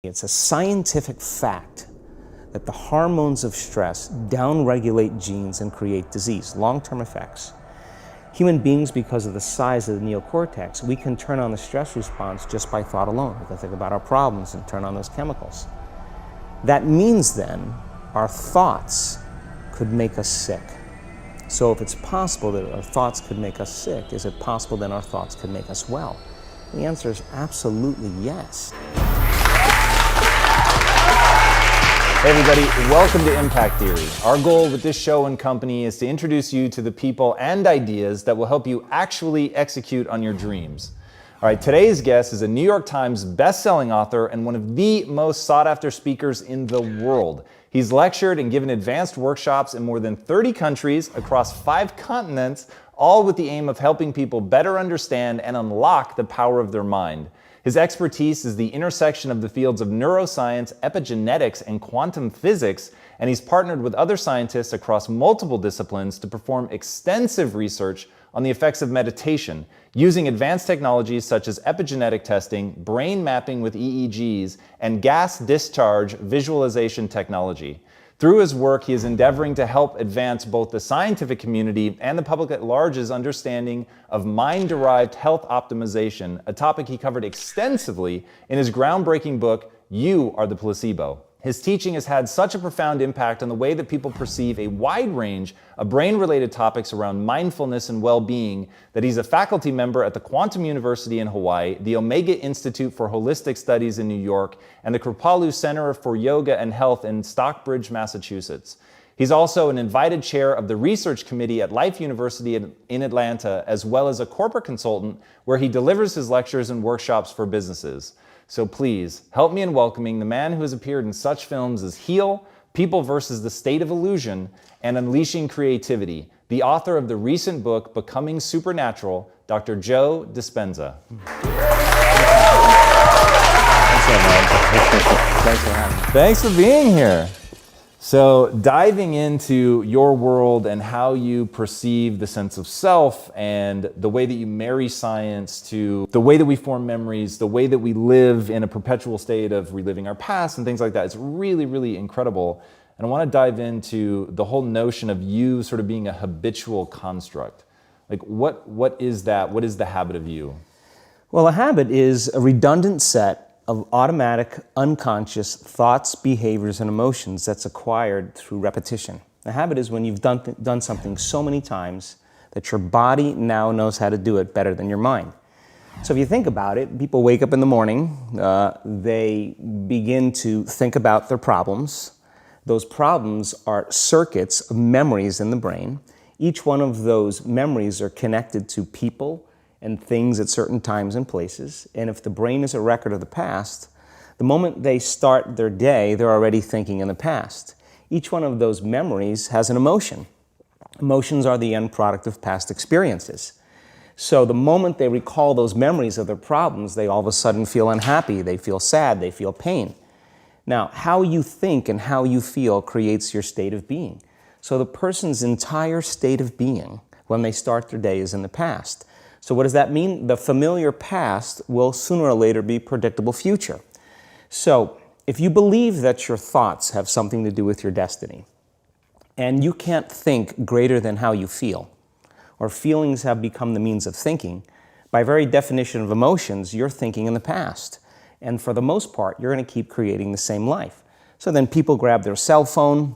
It's a scientific fact that the hormones of stress downregulate genes and create disease, long-term effects. Human beings, because of the size of the neocortex, we can turn on the stress response just by thought alone. We can think about our problems and turn on those chemicals. That means then our thoughts could make us sick. So if it's possible that our thoughts could make us sick, is it possible then our thoughts could make us well? The answer is absolutely yes. Hey everybody, welcome to Impact Theory. Our goal with this show and company is to introduce you to the people and ideas that will help you actually execute on your dreams. All right, today's guest is a New York Times best-selling author and one of the most sought-after speakers in the world. He's lectured and given advanced workshops in more than 30 countries across 5 continents, all with the aim of helping people better understand and unlock the power of their mind. His expertise is the intersection of the fields of neuroscience, epigenetics, and quantum physics, and he's partnered with other scientists across multiple disciplines to perform extensive research on the effects of meditation, using advanced technologies such as epigenetic testing, brain mapping with EEGs, and gas discharge visualization technology. Through his work, he is endeavoring to help advance both the scientific community and the public at large's understanding of mind-derived health optimization, a topic he covered extensively in his groundbreaking book, You Are the Placebo. His teaching has had such a profound impact on the way that people perceive a wide range of brain-related topics around mindfulness and well-being that he's a faculty member at the Quantum University in Hawaii, the Omega Institute for Holistic Studies in New York, and the Kripalu Center for Yoga and Health in Stockbridge, Massachusetts. He's also an invited chair of the research committee at Life University in Atlanta, as well as a corporate consultant where he delivers his lectures and workshops for businesses. So please, help me in welcoming the man who has appeared in such films as Heal, People versus the State of Illusion, and Unleashing Creativity, the author of the recent book, Becoming Supernatural, Dr. Joe Dispenza. Thanks for being here. So diving into your world and how you perceive the sense of self and the way that you marry science to the way that we form memories, the way that we live in a perpetual state of reliving our past and things like that, it's really, really incredible. And I want to dive into the whole notion of you sort of being a habitual construct. Like what is that? What is the habit of you? Well, a habit is a redundant set of automatic, unconscious thoughts, behaviors, and emotions that's acquired through repetition. A habit is when you've done something so many times that your body now knows how to do it better than your mind. So if you think about it, people wake up in the morning, they begin to think about their problems. Those problems are circuits of memories in the brain. Each one of those memories are connected to people and things at certain times and places. And if the brain is a record of the past, the moment they start their day, they're already thinking in the past. Each one of those memories has an emotion. Emotions are the end product of past experiences. So the moment they recall those memories of their problems, they all of a sudden feel unhappy, they feel sad, they feel pain. Now, how you think and how you feel creates your state of being. So the person's entire state of being when they start their day is in the past. So what does that mean? The familiar past will sooner or later be predictable future. So if you believe that your thoughts have something to do with your destiny, and you can't think greater than how you feel, or feelings have become the means of thinking, by very definition of emotions, you're thinking in the past. And for the most part, you're going to keep creating the same life. So then people grab their cell phone,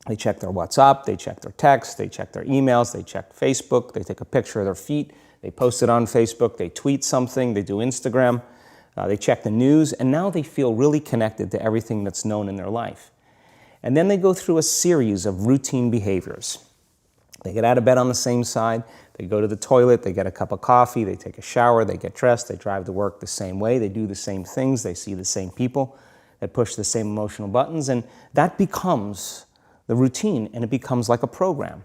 they check their WhatsApp, they check their text, they check their emails, they check Facebook, they take a picture of their feet, they post it on Facebook, they tweet something, they do Instagram, they check the news, and now they feel really connected to everything that's known in their life. And then they go through a series of routine behaviors. They get out of bed on the same side, they go to the toilet, they get a cup of coffee, they take a shower, they get dressed, they drive to work the same way, they do the same things, they see the same people, that push the same emotional buttons, and that becomes the routine, and it becomes like a program.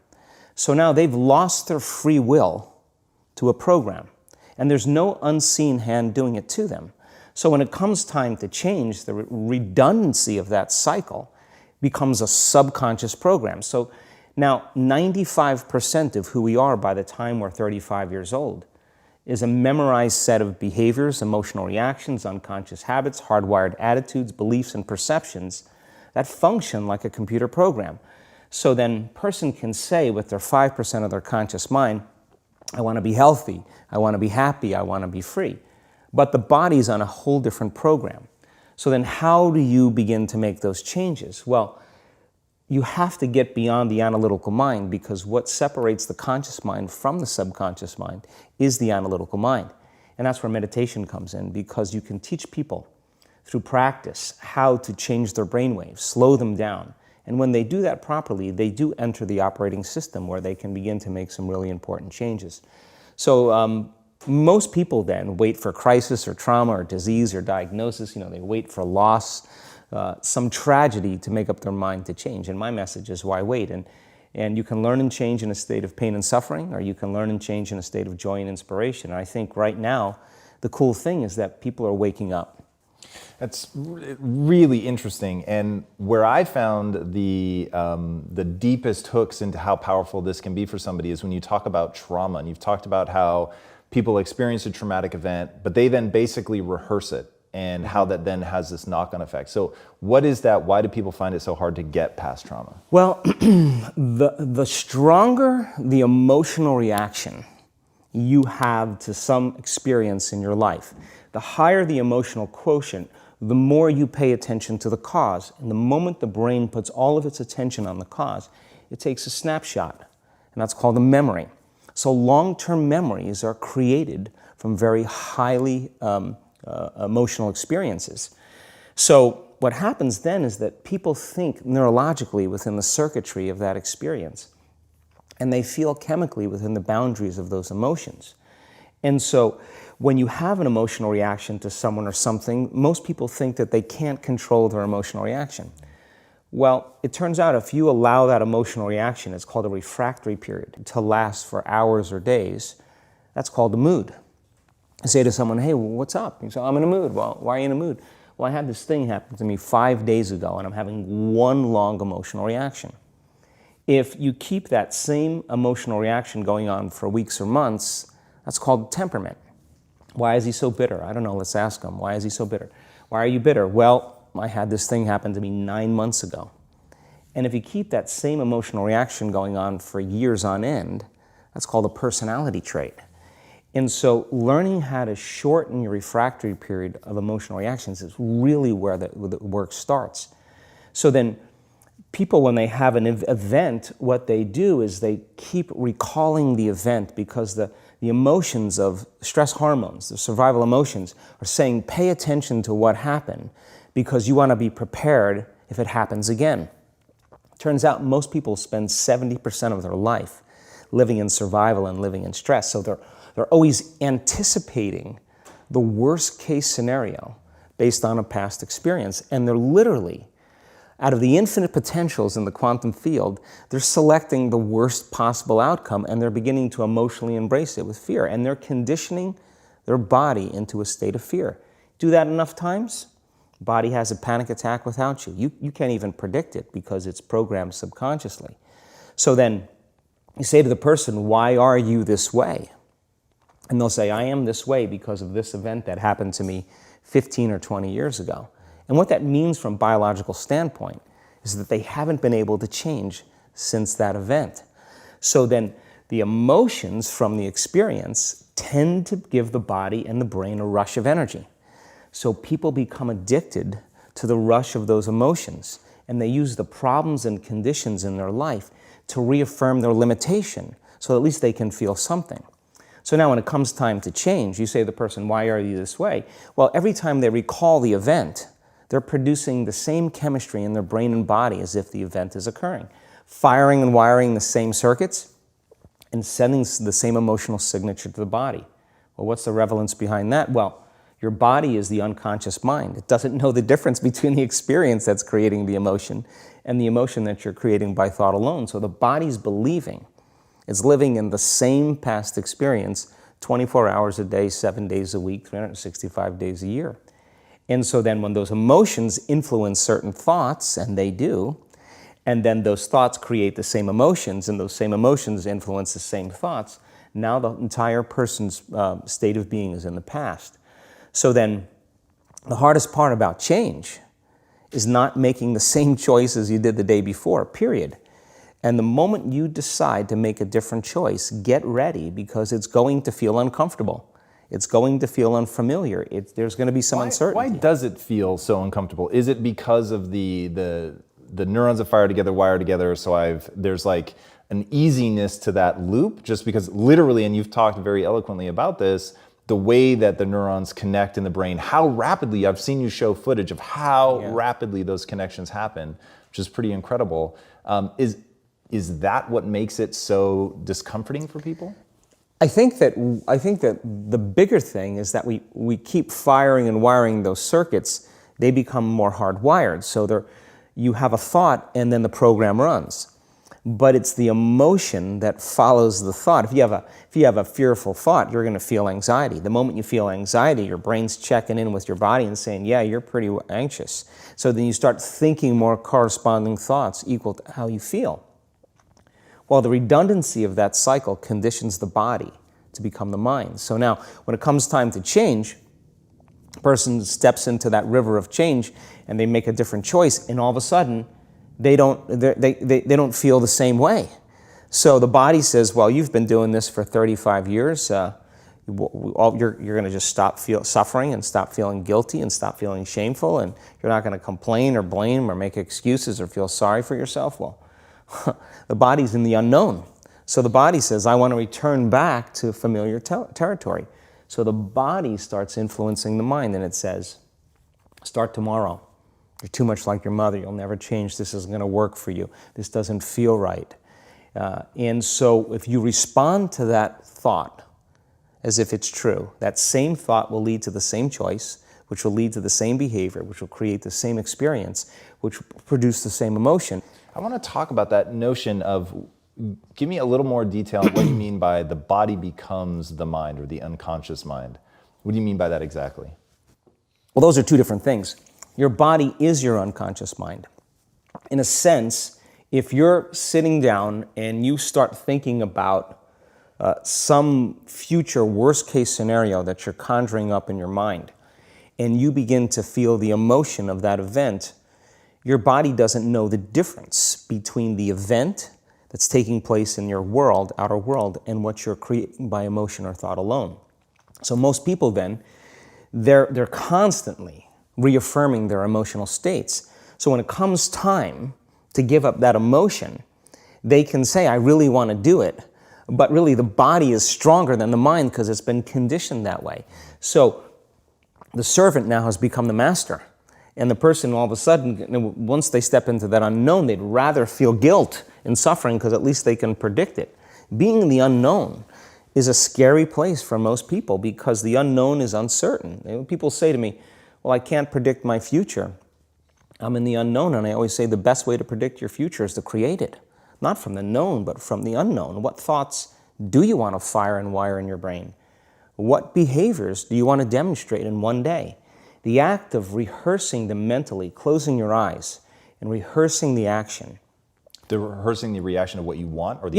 So now they've lost their free will to a program, and there's no unseen hand doing it to them. So when it comes time to change, the redundancy of that cycle becomes a subconscious program. So now 95% of who we are by the time we're 35 years old is a memorized set of behaviors, emotional reactions, unconscious habits, hardwired attitudes, beliefs, and perceptions that function like a computer program. So then a person can say with their 5% of their conscious mind, I want to be healthy, I want to be happy, I want to be free. But the body's on a whole different program. So then how do you begin to make those changes? Well, you have to get beyond the analytical mind, because what separates the conscious mind from the subconscious mind is the analytical mind. And that's where meditation comes in, because you can teach people through practice how to change their brainwaves, slow them down. And when they do that properly, they do enter the operating system where they can begin to make some really important changes. So most people then wait for crisis or trauma or disease or diagnosis. They wait for loss, some tragedy to make up their mind to change. And my message is, why wait? And you can learn and change in a state of pain and suffering, or you can learn and change in a state of joy and inspiration. And I think right now, the cool thing is that people are waking up. That's really interesting. And where I found the deepest hooks into how powerful this can be for somebody is when you talk about trauma. And you've talked about how people experience a traumatic event, but they then basically rehearse it, and how that then has this knock-on effect. So what is that? Why do people find it so hard to get past trauma? Well, the stronger the emotional reaction you have to some experience in your life, the higher the emotional quotient, the more you pay attention to the cause. And the moment the brain puts all of its attention on the cause, it takes a snapshot, and that's called a memory. So long-term memories are created from very highly emotional experiences. So what happens then is that people think neurologically within the circuitry of that experience, and they feel chemically within the boundaries of those emotions. And so when you have an emotional reaction to someone or something, most people think that they can't control their emotional reaction. Well, it turns out if you allow that emotional reaction, it's called a refractory period, to last for hours or days, that's called a mood. I say to someone, hey, what's up? You say, I'm in a mood. Well, why are you in a mood? Well, I had this thing happen to me 5 days ago, and I'm having one long emotional reaction. If you keep that same emotional reaction going on for weeks or months, that's called temperament. Why is he so bitter? I don't know, let's ask him. Why is he so bitter? Why are you bitter? Well, I had this thing happen to me 9 months ago. And if you keep that same emotional reaction going on for years on end, that's called a personality trait. And so learning how to shorten your refractory period of emotional reactions is really where the work starts. So then people, when they have an event, what they do is they keep recalling the event, because the emotions of stress hormones, the survival emotions, are saying, pay attention to what happened, because you want to be prepared if it happens again. Turns out most people spend 70% of their life living in survival and living in stress. So they're always anticipating the worst case scenario based on a past experience. And they're literally, out of the infinite potentials in the quantum field, they're selecting the worst possible outcome, and they're beginning to emotionally embrace it with fear. And they're conditioning their body into a state of fear. Do that enough times, body has a panic attack without you. You can't even predict it because it's programmed subconsciously. So then you say to the person, why are you this way? And they'll say, I am this way because of this event that happened to me 15 or 20 years ago. And what that means from a biological standpoint is that they haven't been able to change since that event. So then the emotions from the experience tend to give the body and the brain a rush of energy. So people become addicted to the rush of those emotions, and they use the problems and conditions in their life to reaffirm their limitation, so at least they can feel something. So now when it comes time to change, you say to the person, why are you this way? Well, every time they recall the event, they're producing the same chemistry in their brain and body as if the event is occurring, firing and wiring the same circuits and sending the same emotional signature to the body. Well, what's the relevance behind that? Well, your body is the unconscious mind. It doesn't know the difference between the experience that's creating the emotion and the emotion that you're creating by thought alone. So the body's believing it's living in the same past experience 24 hours a day, 7 days a week, 365 days a year. And so then when those emotions influence certain thoughts, and they do, and then those thoughts create the same emotions, and those same emotions influence the same thoughts, Now the entire person's state of being is in the past. So then the hardest part about change is not making the same choices you did the day before, period. And the moment you decide to make a different choice, get ready, because it's going to feel uncomfortable. It's going to feel unfamiliar. There's going to be some uncertainty. Why does it feel so uncomfortable? Is it because of the neurons that fire together, wire together, so there's like an easiness to that loop, just because literally, and you've talked very eloquently about this, the way that the neurons connect in the brain, how rapidly, I've seen you show footage of how rapidly those connections happen, which is pretty incredible. Is that what makes it so discomforting for people? I think that the bigger thing is that we keep firing and wiring those circuits. They become more hardwired. So you have a thought and then the program runs. But it's the emotion that follows the thought. If you have a fearful thought, you're going to feel anxiety. The moment you feel anxiety, your brain's checking in with your body and saying, yeah, you're pretty anxious. So then you start thinking more corresponding thoughts equal to how you feel. Well, the redundancy of that cycle conditions the body to become the mind. So now, when it comes time to change, a person steps into that river of change and they make a different choice, and all of a sudden, they don't feel the same way. So the body says, well, you've been doing this for 35 years. You're going to just stop suffering and stop feeling guilty and stop feeling shameful, and you're not going to complain or blame or make excuses or feel sorry for yourself. Well, the body's in the unknown. So the body says, I want to return back to familiar territory. So the body starts influencing the mind, and it says, start tomorrow. You're too much like your mother. You'll never change. This isn't going to work for you. This doesn't feel right. And so if you respond to that thought as if it's true, that same thought will lead to the same choice, which will lead to the same behavior, which will create the same experience, which will produce the same emotion. I want to talk about that notion of, give me a little more detail on what you mean by the body becomes the mind, or the unconscious mind. What do you mean by that exactly? Well, those are two different things. Your body is your unconscious mind. In a sense, if you're sitting down and you start thinking about some future worst-case scenario that you're conjuring up in your mind, and you begin to feel the emotion of that event, your body doesn't know the difference between the event that's taking place in your world, outer world, and what you're creating by emotion or thought alone. So most people then, they're constantly reaffirming their emotional states. So when it comes time to give up that emotion, they can say, I really want to do it, but really the body is stronger than the mind because it's been conditioned that way. So the servant now has become the master. And the person, all of a sudden, once they step into that unknown, they'd rather feel guilt and suffering because at least they can predict it. Being in the unknown is a scary place for most people because the unknown is uncertain. People say to me, well, I can't predict my future. I'm in the unknown, and I always say the best way to predict your future is to create it. Not from the known, but from the unknown. What thoughts do you want to fire and wire in your brain? What behaviors do you want to demonstrate in one day? The act of rehearsing them mentally, closing your eyes, and rehearsing the action. Rehearsing the reaction of what you want, or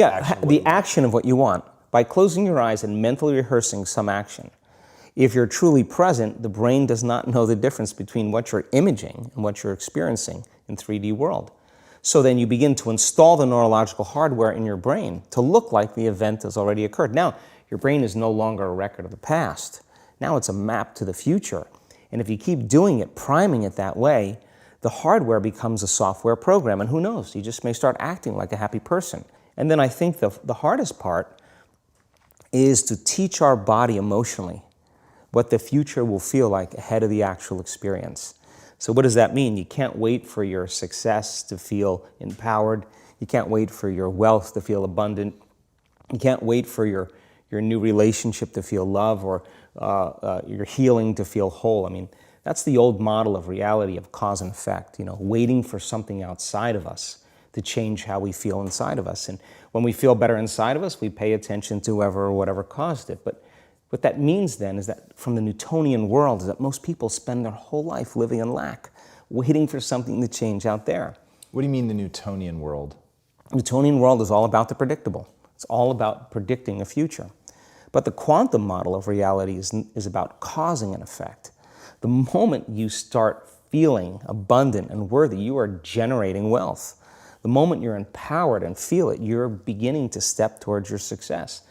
action of what you want. By closing your eyes and mentally rehearsing some action. If you're truly present, the brain does not know the difference between what you're imaging and what you're experiencing in 3D world. So then you begin to install the neurological hardware in your brain to look like the event has already occurred. Now, your brain is no longer a record of the past. Now it's a map to the future. And if you keep doing it, priming it that way, the hardware becomes a software program. And who knows, you just may start acting like a happy person. And then I think the hardest part is to teach our body emotionally what the future will feel like ahead of the actual experience. So what does that mean? You can't wait for your success to feel empowered. You can't wait for your wealth to feel abundant. You can't wait for your new relationship to feel love, or your healing to feel whole. I mean, that's the old model of reality, of cause and effect, waiting for something outside of us to change how we feel inside of us. And when we feel better inside of us, we pay attention to whoever or whatever caused it. But what that means then is that from the Newtonian world is that most people spend their whole life living in lack, waiting for something to change out there. What do you mean the Newtonian world? The Newtonian world is all about the predictable. It's all about predicting a future. But the quantum model of reality is about causing an effect. The moment you start feeling abundant and worthy, you are generating wealth. The moment you're empowered and feel it, you're beginning to step towards your success.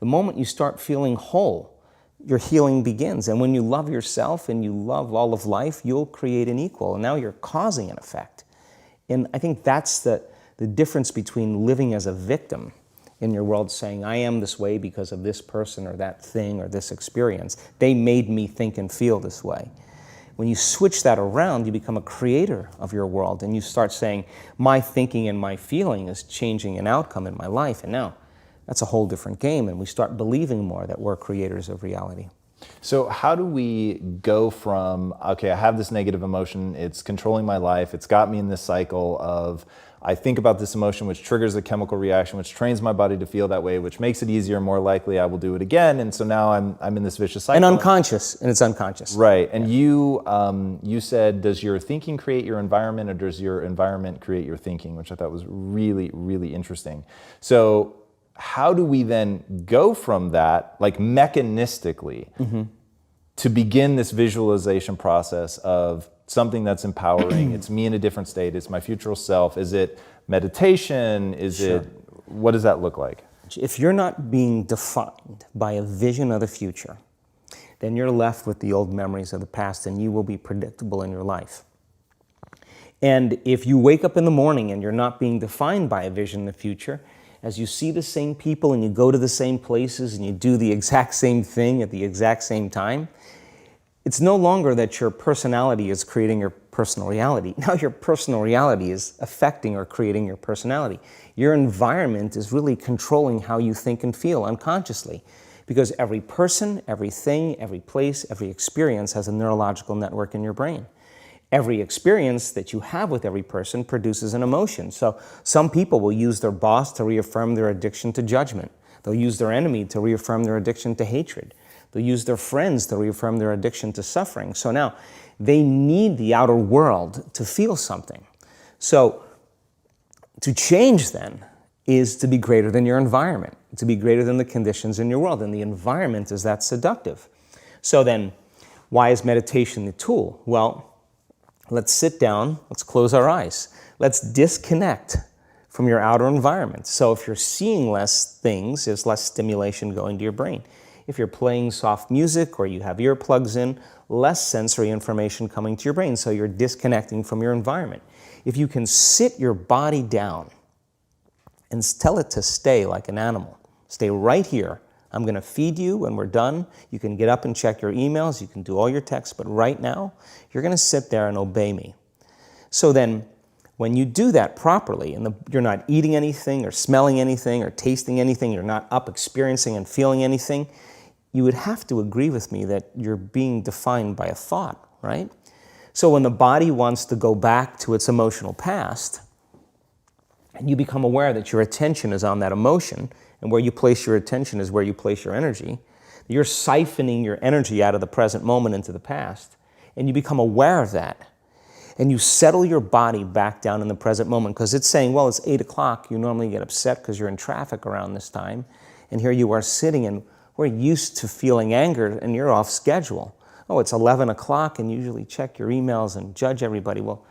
The moment you start feeling whole, your healing begins. And when you love yourself and you love all of life, you'll create an equal. And now you're causing an effect. And I think that's the difference between living as a victim in your world, saying, I am this way because of this person or that thing or this experience. They made me think and feel this way. When you switch that around, you become a creator of your world, and you start saying, my thinking and my feeling is changing an outcome in my life. And now that's a whole different game, and we start believing more that we're creators of reality. So how do we go from, okay, I have this negative emotion, it's controlling my life, it's got me in this cycle of, I think about this emotion, which triggers a chemical reaction, which trains my body to feel that way, which makes it easier, more likely I will do it again, and so now I'm in this vicious cycle. And it's unconscious. Right, and you said, does your thinking create your environment, or does your environment create your thinking, which I thought was really, really interesting. So how do we then go from that, like mechanistically, to begin this visualization process of something that's empowering? It's me in a different state, it's my future self. Is it meditation? What does that look like? If you're not being defined by a vision of the future, then you're left with the old memories of the past, and you will be predictable in your life. And if you wake up in the morning and you're not being defined by a vision in the future, as you see the same people and you go to the same places and you do the exact same thing at the exact same time, it's no longer that your personality is creating your personal reality. Now your personal reality is affecting or creating your personality. Your environment is really controlling how you think and feel unconsciously, because every person, everything, every place, every experience has a neurological network in your brain. Every experience that you have with every person produces an emotion. So some people will use their boss to reaffirm their addiction to judgment. They'll use their enemy to reaffirm their addiction to hatred. They'll use their friends to reaffirm their addiction to suffering. So now they need the outer world to feel something. So to change then is to be greater than your environment, to be greater than the conditions in your world. And the environment is that seductive. So then why is meditation the tool? Well, let's sit down, let's close our eyes. Let's disconnect from your outer environment. So if you're seeing less things, there's less stimulation going to your brain. If you're playing soft music or you have earplugs in, less sensory information coming to your brain, so you're disconnecting from your environment. If you can sit your body down and tell it to stay like an animal, stay right here. I'm going to feed you when we're done. You can get up and check your emails. You can do all your texts. But right now, you're going to sit there and obey me. So then, when you do that properly, and you're not eating anything or smelling anything or tasting anything, you're not up experiencing and feeling anything, you would have to agree with me that you're being defined by a thought, right? So when the body wants to go back to its emotional past, and you become aware that your attention is on that emotion, and where you place your attention is where you place your energy, you're siphoning your energy out of the present moment into the past, and you become aware of that. And you settle your body back down in the present moment, because it's saying, well, it's 8 o'clock. You normally get upset because you're in traffic around this time, and here you are sitting, and we're used to feeling anger, and you're off schedule. Oh, it's 11 o'clock, and you usually check your emails and judge everybody. Well,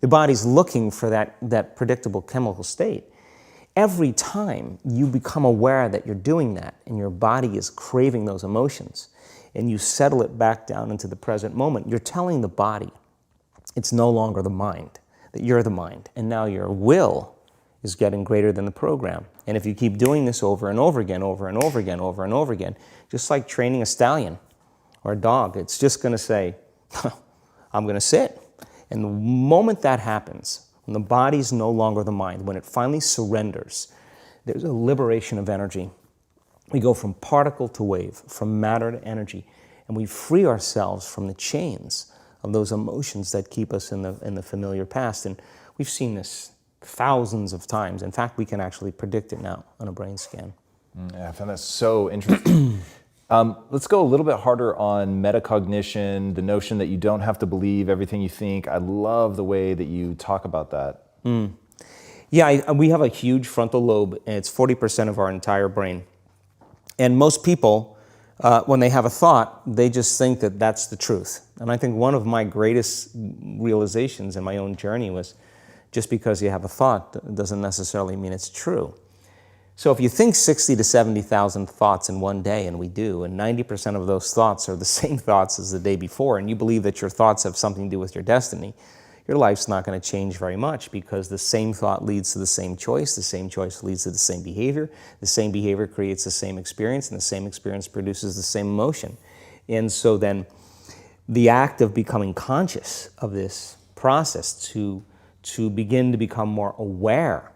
the body's looking for that predictable chemical state. Every time you become aware that you're doing that and your body is craving those emotions and you settle it back down into the present moment, you're telling the body it's no longer the mind, that you're the mind. And now your will is getting greater than the program. And if you keep doing this over and over again, over and over again, over and over again, just like training a stallion or a dog, it's just going to say, I'm going to sit. And the moment that happens, when the body's no longer the mind, when it finally surrenders, there's a liberation of energy. We go from particle to wave, from matter to energy, and we free ourselves from the chains of those emotions that keep us in the familiar past. And we've seen this thousands of times. In fact, we can actually predict it now on a brain scan. Yeah, I found that so interesting. Let's go a little bit harder on metacognition, the notion that you don't have to believe everything you think. I love the way that you talk about that. Yeah, we have a huge frontal lobe, and it's 40% of our entire brain. And most people, when they have a thought, they just think that that's the truth. And I think one of my greatest realizations in my own journey was just because you have a thought doesn't necessarily mean it's true. So if you think 60 to 70,000 thoughts in one day, and we do, and 90% of those thoughts are the same thoughts as the day before, and you believe that your thoughts have something to do with your destiny, your life's not going to change very much, because the same thought leads to the same choice leads to the same behavior creates the same experience, and the same experience produces the same emotion. And so then the act of becoming conscious of this process to begin to become more aware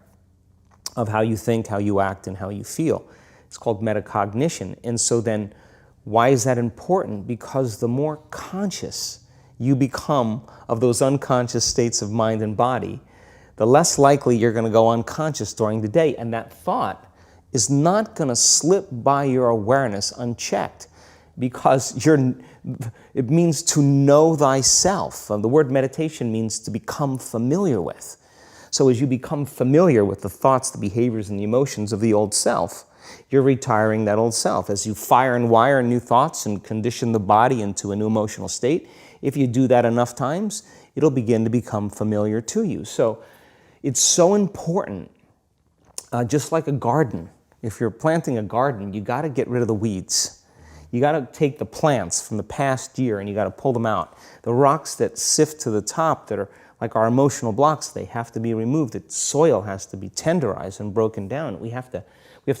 of how you think, how you act, and how you feel, it's called metacognition. And so then why is that important? Because the more conscious you become of those unconscious states of mind and body, the less likely you're going to go unconscious during the day. And that thought is not going to slip by your awareness unchecked, because it means to know thyself. The word meditation means to become familiar with. So as you become familiar with the thoughts, the behaviors, and the emotions of the old self, you're retiring that old self. As you fire and wire new thoughts and condition the body into a new emotional state, if you do that enough times, it'll begin to become familiar to you. So it's so important, just like a garden. If you're planting a garden, you got to get rid of the weeds. You got to take the plants from the past year and you got to pull them out. The rocks that sift to the top that are like our emotional blocks, they have to be removed. The soil has to be tenderized and broken down. We have to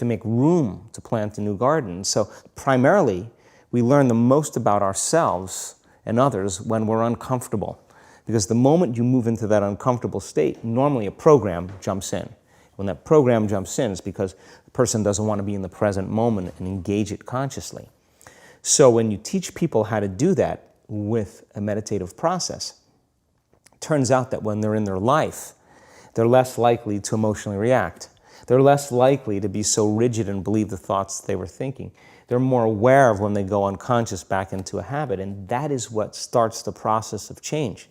make room to plant a new garden. So primarily, we learn the most about ourselves and others when we're uncomfortable. Because the moment you move into that uncomfortable state, normally a program jumps in. When that program jumps in, it's because the person doesn't want to be in the present moment and engage it consciously. So when you teach people how to do that with a meditative process, it turns out that when they're in their life, they're less likely to emotionally react. They're less likely to be so rigid and believe the thoughts they were thinking. They're more aware of when they go unconscious back into a habit, and that is what starts the process of change.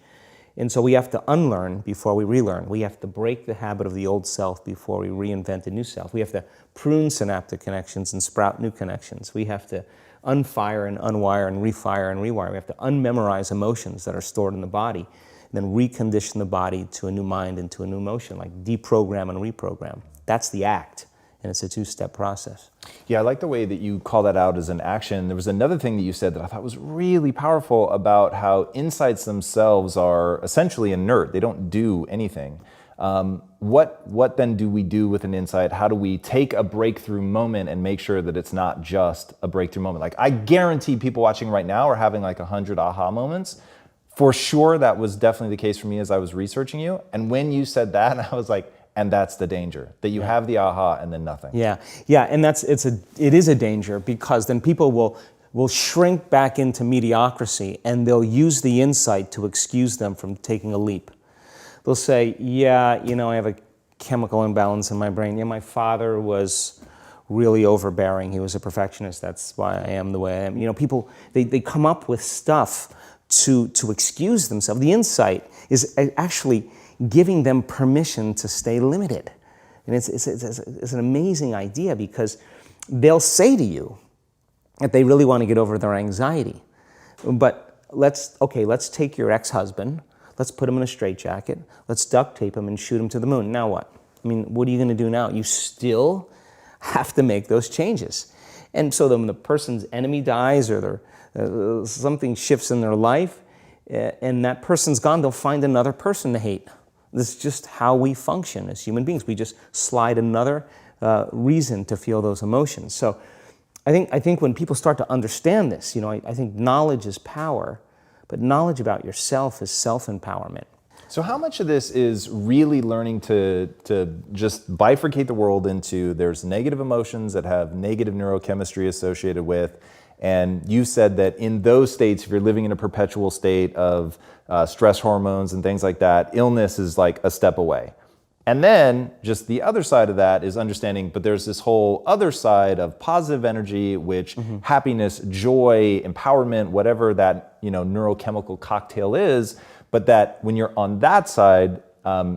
And so we have to unlearn before we relearn. We have to break the habit of the old self before we reinvent a new self. We have to prune synaptic connections and sprout new connections. We have to unfire and unwire and refire and rewire. We have to unmemorize emotions that are stored in the body, and then recondition the body to a new mind and to a new emotion, like deprogram and reprogram. That's the act, and it's a two-step process. Yeah, I like the way that you call that out as an action. There was another thing that you said that I thought was really powerful about how insights themselves are essentially inert. They don't do anything. What then do we do with an insight? How do we take a breakthrough moment and make sure that it's not just a breakthrough moment? Like, I guarantee people watching right now are having like 100 aha moments. For sure, that was definitely the case for me as I was researching you. And when you said that, I was like, and that's the danger, that you have the aha and then nothing. Yeah, and it is a danger, because then people will shrink back into mediocrity, and they'll use the insight to excuse them from taking a leap. They'll say, yeah, I have a chemical imbalance in my brain. Yeah, my father was really overbearing. He was a perfectionist. That's why I am the way I am. People, they come up with stuff to excuse themselves. The insight is actually giving them permission to stay limited. And it's an amazing idea, because they'll say to you that they really want to get over their anxiety. But let's take your ex-husband, let's put him in a straitjacket, let's duct tape him and shoot him to the moon. Now what? I mean, what are you going to do now? You still have to make those changes. And so then when the person's enemy dies, or something shifts in their life, and that person's gone, they'll find another person to hate. This is just how we function as human beings. We just slide another reason to feel those emotions. So I think when people start to understand this, I think knowledge is power, but knowledge about yourself is self-empowerment. So how much of this is really learning to just bifurcate the world into, there's negative emotions that have negative neurochemistry associated with, and you said that in those states, if you're living in a perpetual state of stress hormones and things like that, illness is like a step away. And then just the other side of that is understanding, but there's this whole other side of positive energy, which happiness, joy, empowerment, whatever that neurochemical cocktail is, but that when you're on that side,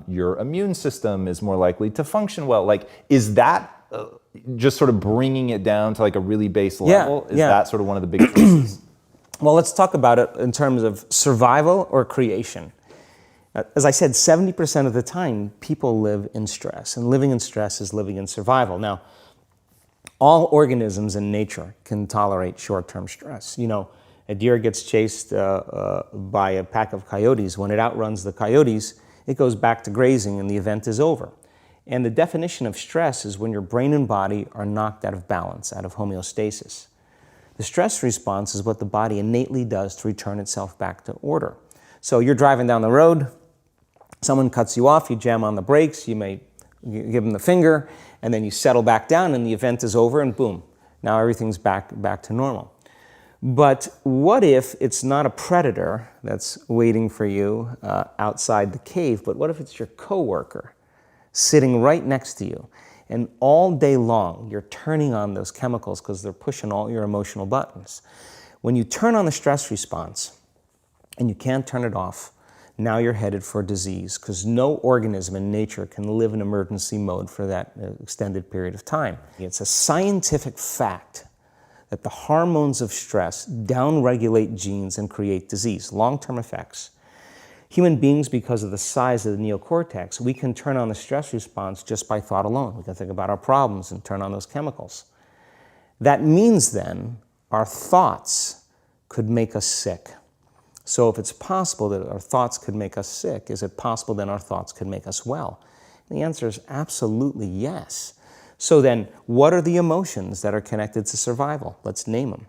your immune system is more likely to function well. Like, is that just sort of bringing it down to like a really base Yeah, level, is yeah. that sort of one of the big choices? Well, let's talk about it in terms of survival or creation. As I said, 70% of the time, people live in stress, and living in stress is living in survival. Now, all organisms in nature can tolerate short-term stress. You know, a deer gets chased by a pack of coyotes. When it outruns the coyotes, it goes back to grazing and the event is over. And the definition of stress is when your brain and body are knocked out of balance, out of homeostasis. The stress response is what the body innately does to return itself back to order. So you're driving down the road, someone cuts you off, you jam on the brakes, you may give them the finger, and then you settle back down and the event is over and boom, now everything's back to normal. But what if it's not a predator that's waiting for you outside the cave, but what if it's your coworker sitting right next to you? And all day long, you're turning on those chemicals because they're pushing all your emotional buttons. When you turn on the stress response and you can't turn it off, now you're headed for disease because no organism in nature can live in emergency mode for that extended period of time. It's a scientific fact that the hormones of stress downregulate genes and create disease, long-term effects. Human beings, because of the size of the neocortex, we can turn on the stress response just by thought alone. We can think about our problems and turn on those chemicals. That means then our thoughts could make us sick. So if it's possible that our thoughts could make us sick, is it possible then our thoughts could make us well? And the answer is absolutely yes. So then, what are the emotions that are connected to survival? Let's name them.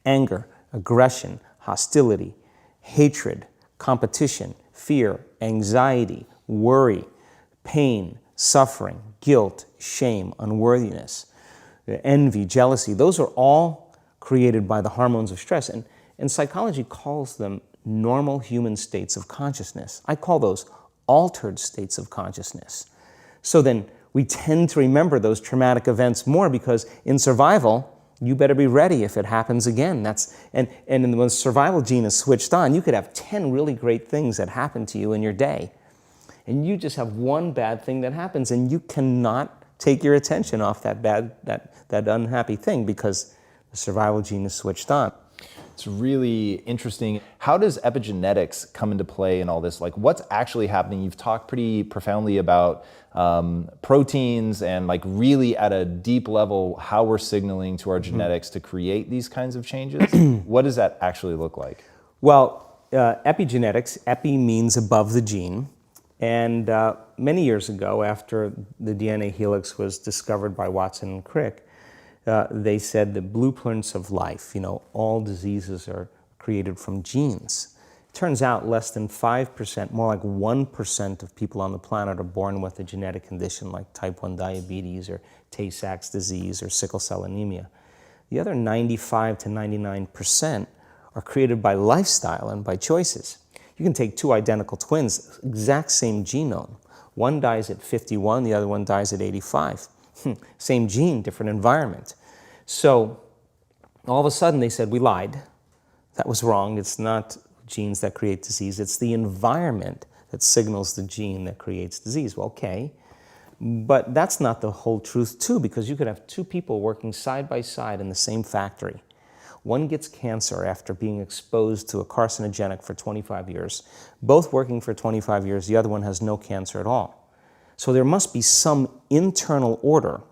Anger, aggression, hostility, hatred, competition, fear, anxiety, worry, pain, suffering, guilt, shame, unworthiness, envy, jealousy. Those are all created by the hormones of stress. And psychology calls them normal human states of consciousness. I call those altered states of consciousness. So then we tend to remember those traumatic events more because in survival, you better be ready if it happens again. And when the survival gene is switched on, you could have 10 really great things that happen to you in your day. And you just have one bad thing that happens and you cannot take your attention off that unhappy thing because the survival gene is switched on. It's really interesting. How does epigenetics come into play in all this? Like, what's actually happening? You've talked pretty profoundly about proteins and like really at a deep level how we're signaling to our genetics to create these kinds of changes. What does that actually look like? Well, epigenetics, epi means above the gene. And many years ago, after the DNA helix was discovered by Watson and Crick, they said the blueprints of life, all diseases are created from genes. It turns out less than 5%, more like 1% of people on the planet are born with a genetic condition like type 1 diabetes or Tay-Sachs disease or sickle cell anemia. The other 95 to 99% are created by lifestyle and by choices. You can take two identical twins, exact same genome. One dies at 51, the other one dies at 85. Same gene, different environment. So all of a sudden they said, we lied. That was wrong. It's not genes that create disease. It's the environment that signals the gene that creates disease. Well, okay. But that's not the whole truth too, because you could have two people working side by side in the same factory. One gets cancer after being exposed to a carcinogenic for 25 years. Both working for 25 years, the other one has no cancer at all. So there must be some internal order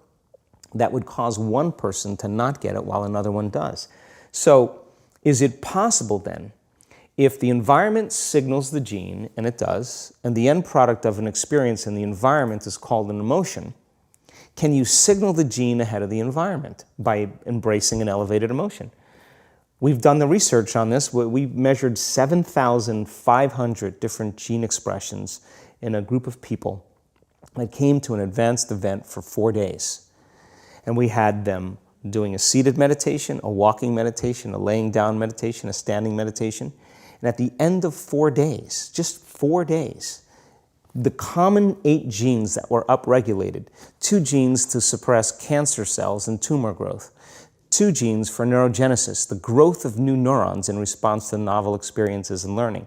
that would cause one person to not get it while another one does. So is it possible then, if the environment signals the gene, and it does, and the end product of an experience in the environment is called an emotion, can you signal the gene ahead of the environment by embracing an elevated emotion? We've done the research on this. We measured 7,500 different gene expressions in a group of people that came to an advanced event for 4 days. And we had them doing a seated meditation, a walking meditation, a laying down meditation, a standing meditation. And at the end of 4 days, just 4 days, the common 8 genes that were upregulated, 2 genes to suppress cancer cells and tumor growth, 2 genes for neurogenesis, the growth of new neurons in response to novel experiences and learning,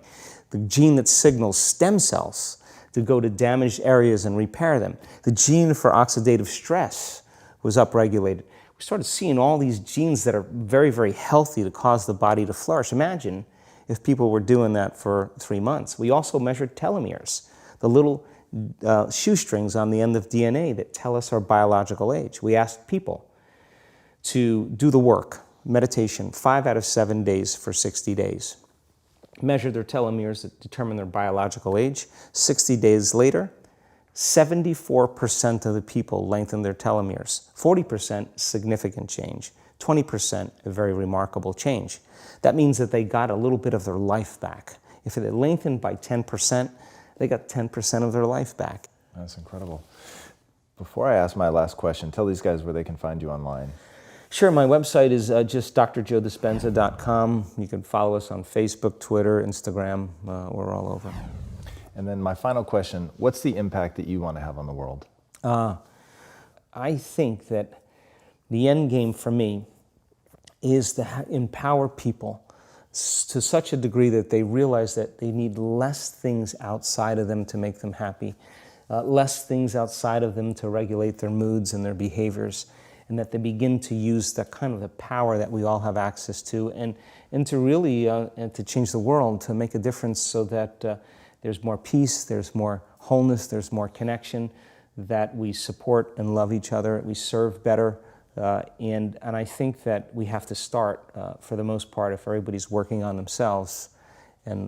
the gene that signals stem cells to go to damaged areas and repair them, the gene for oxidative stress, was upregulated. We started seeing all these genes that are very, very healthy to cause the body to flourish. Imagine if people were doing that for 3 months. We also measured telomeres, the little shoestrings on the end of DNA that tell us our biological age. We asked people to do the work, meditation, 5 out of 7 days for 60 days. Measure their telomeres that determine their biological age. 60 days later, 74% of the people lengthened their telomeres. 40% significant change. 20% a very remarkable change. That means that they got a little bit of their life back. If it lengthened by 10%, they got 10% of their life back. That's incredible. Before I ask my last question, tell these guys where they can find you online. Sure, my website is just drjoedispenza.com. You can follow us on Facebook, Twitter, Instagram. We're all over. And then my final question, what's the impact that you want to have on the world? I think that the end game for me is to empower people to such a degree that they realize that they need less things outside of them to make them happy, less things outside of them to regulate their moods and their behaviors, and that they begin to use the kind of the power that we all have access to, and to really and to change the world, to make a difference so that there's more peace, there's more wholeness, there's more connection, that we support and love each other, we serve better. And I think that we have to start, for the most part, if everybody's working on themselves and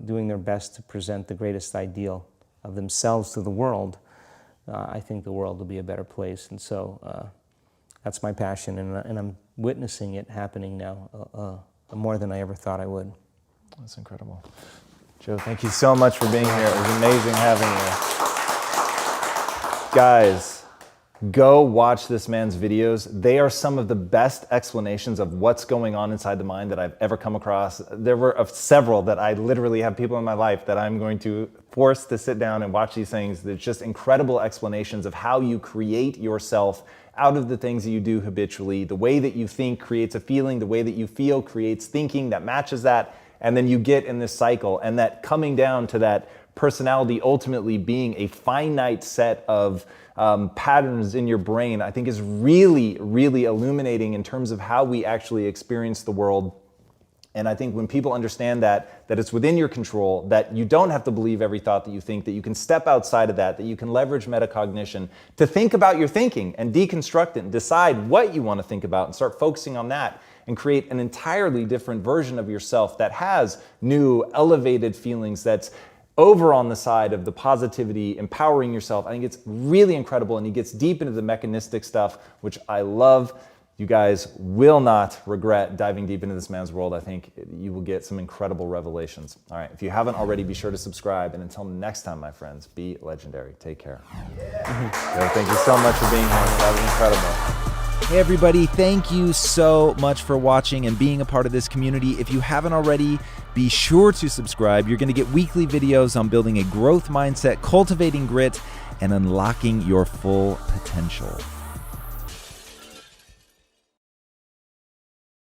doing their best to present the greatest ideal of themselves to the world, I think the world will be a better place. And so that's my passion, and I'm witnessing it happening now more than I ever thought I would. That's incredible. Joe, thank you so much for being here. It was amazing having you. Guys, go watch this man's videos. They are some of the best explanations of what's going on inside the mind that I've ever come across. There were several that I literally have people in my life that I'm going to force to sit down and watch these things. There's just incredible explanations of how you create yourself out of the things that you do habitually. The way that you think creates a feeling. The way that you feel creates thinking that matches that. And then you get in this cycle, and that coming down to that personality ultimately being a finite set of patterns in your brain, I think is really, really illuminating in terms of how we actually experience the world. And I think when people understand that it's within your control, that you don't have to believe every thought that you think, that you can step outside of that you can leverage metacognition to think about your thinking and deconstruct it and decide what you want to think about and start focusing on that, and create an entirely different version of yourself that has new, elevated feelings, that's over on the side of the positivity, empowering yourself. I think it's really incredible, and he gets deep into the mechanistic stuff, which I love. You guys will not regret diving deep into this man's world. I think you will get some incredible revelations. All right, if you haven't already, be sure to subscribe. And until next time, my friends, be legendary. Take care. Yeah. Thank you so much for being here. That was incredible. Hey everybody, thank you so much for watching and being a part of this community. If you haven't already, be sure to subscribe. You're going to get weekly videos on building a growth mindset, cultivating grit, and unlocking your full potential.